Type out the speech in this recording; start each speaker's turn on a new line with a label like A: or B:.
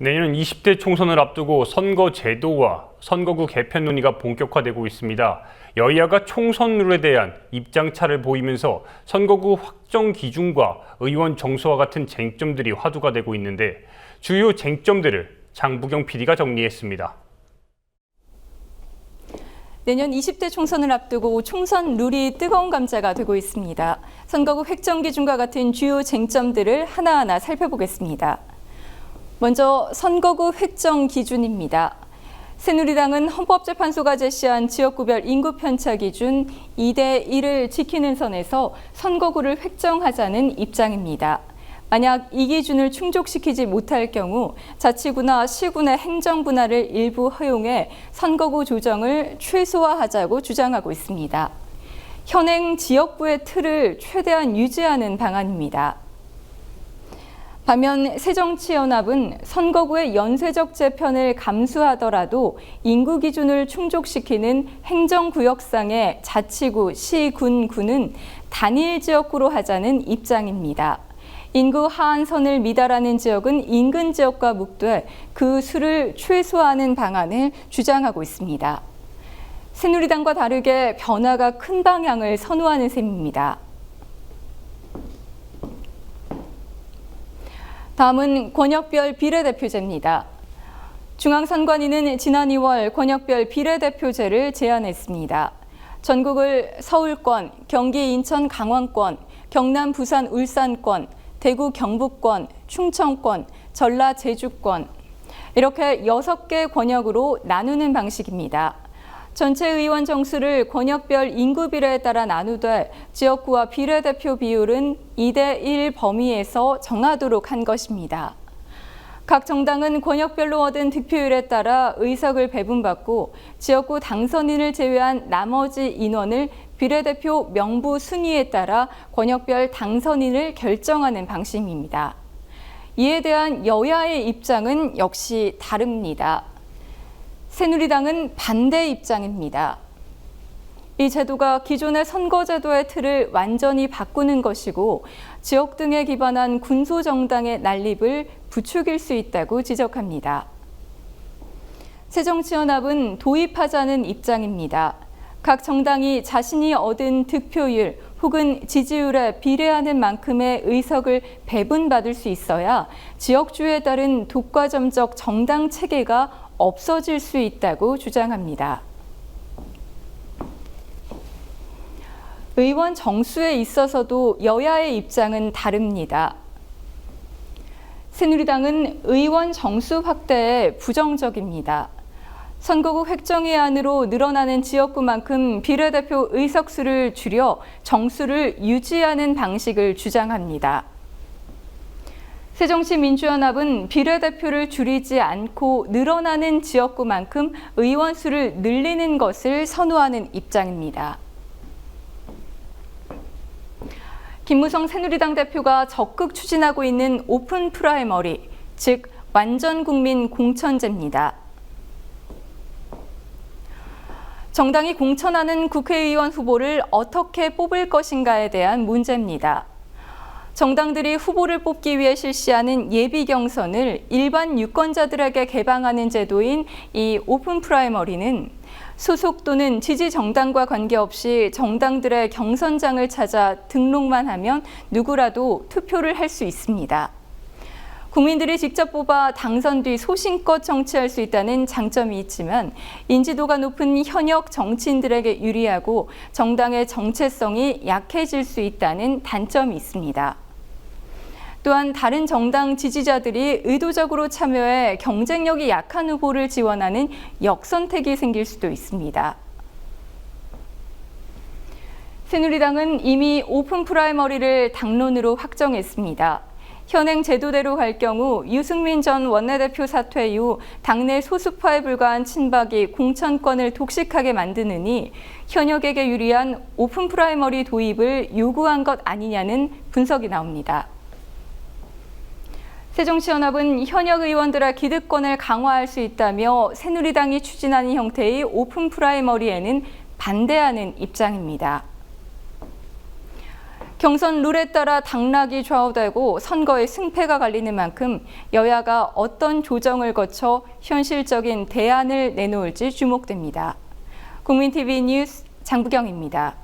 A: 내년 20대 총선을 앞두고 선거 제도와 선거구 개편 논의가 본격화되고 있습니다. 여야가 총선 룰에 대한 입장차를 보이면서 선거구 확정 기준과 의원 정수와 같은 쟁점들이 화두가 되고 있는데 주요 쟁점들을 장부경 PD가 정리했습니다.
B: 내년 20대 총선을 앞두고 총선 룰이 뜨거운 감자가 되고 있습니다. 선거구 획정 기준과 같은 주요 쟁점들을 하나하나 살펴보겠습니다. 먼저 선거구 획정 기준입니다. 새누리당은 헌법재판소가 제시한 지역구별 인구 편차 기준 2대 1을 지키는 선에서 선거구를 획정하자는 입장입니다. 만약 이 기준을 충족시키지 못할 경우 자치구나 시군의 행정 분할을 일부 허용해 선거구 조정을 최소화하자고 주장하고 있습니다. 현행 지역구의 틀을 최대한 유지하는 방안입니다. 반면 새정치연합은 선거구의 연쇄적 재편을 감수하더라도 인구 기준을 충족시키는 행정구역상의 자치구, 시, 군, 구는 단일 지역구로 하자는 입장입니다. 인구 하한선을 미달하는 지역은 인근 지역과 묶되 그 수를 최소화하는 방안을 주장하고 있습니다. 새누리당과 다르게 변화가 큰 방향을 선호하는 셈입니다. 다음은 권역별 비례대표제입니다. 중앙선관위는 지난 2월 권역별 비례대표제를 제안했습니다. 전국을 서울권, 경기, 인천, 강원권, 경남, 부산, 울산권, 대구, 경북권, 충청권, 전라, 제주권 이렇게 6개 권역으로 나누는 방식입니다. 전체 의원 정수를 권역별 인구 비례에 따라 나누되 지역구와 비례대표 비율은 2대 1 범위에서 정하도록 한 것입니다. 각 정당은 권역별로 얻은 득표율에 따라 의석을 배분받고 지역구 당선인을 제외한 나머지 인원을 비례대표 명부 순위에 따라 권역별 당선인을 결정하는 방식입니다. 이에 대한 여야의 입장은 역시 다릅니다. 새누리당은 반대 입장입니다. 이 제도가 기존의 선거제도의 틀을 완전히 바꾸는 것이고 지역 등에 기반한 군소정당의 난립을 부추길 수 있다고 지적합니다. 새정치연합은 도입하자는 입장입니다. 각 정당이 자신이 얻은 득표율 혹은 지지율에 비례하는 만큼의 의석을 배분받을 수 있어야 지역주에 따른 독과점적 정당 체계가 없어질 수 있다고 주장합니다. 의원 정수에 있어서도 여야의 입장은 다릅니다. 새누리당은 의원 정수 확대에 부정적입니다. 선거구 획정의 안으로 늘어나는 지역구만큼 비례대표 의석수를 줄여 정수를 유지하는 방식을 주장합니다. 새정치민주연합은 비례대표를 줄이지 않고 늘어나는 지역구만큼 의원 수를 늘리는 것을 선호하는 입장입니다. 김무성 새누리당 대표가 적극 추진하고 있는 오픈 프라이머리, 즉 완전 국민 공천제입니다. 정당이 공천하는 국회의원 후보를 어떻게 뽑을 것인가에 대한 문제입니다. 정당들이 후보를 뽑기 위해 실시하는 예비 경선을 일반 유권자들에게 개방하는 제도인 이 오픈 프라이머리는 소속 또는 지지 정당과 관계없이 정당들의 경선장을 찾아 등록만 하면 누구라도 투표를 할 수 있습니다. 국민들이 직접 뽑아 당선 뒤 소신껏 정치할 수 있다는 장점이 있지만 인지도가 높은 현역 정치인들에게 유리하고 정당의 정체성이 약해질 수 있다는 단점이 있습니다. 또한 다른 정당 지지자들이 의도적으로 참여해 경쟁력이 약한 후보를 지원하는 역선택이 생길 수도 있습니다. 새누리당은 이미 오픈 프라이머리를 당론으로 확정했습니다. 현행 제도대로 갈 경우 유승민 전 원내대표 사퇴 이후 당내 소수파에 불과한 친박이 공천권을 독식하게 만드느니 현역에게 유리한 오픈 프라이머리 도입을 요구한 것 아니냐는 분석이 나옵니다. 새정치연합은 현역 의원들의 기득권을 강화할 수 있다며 새누리당이 추진하는 형태의 오픈 프라이머리에는 반대하는 입장입니다. 경선 룰에 따라 당락이 좌우되고 선거의 승패가 갈리는 만큼 여야가 어떤 조정을 거쳐 현실적인 대안을 내놓을지 주목됩니다. 국민TV 뉴스 장부경입니다.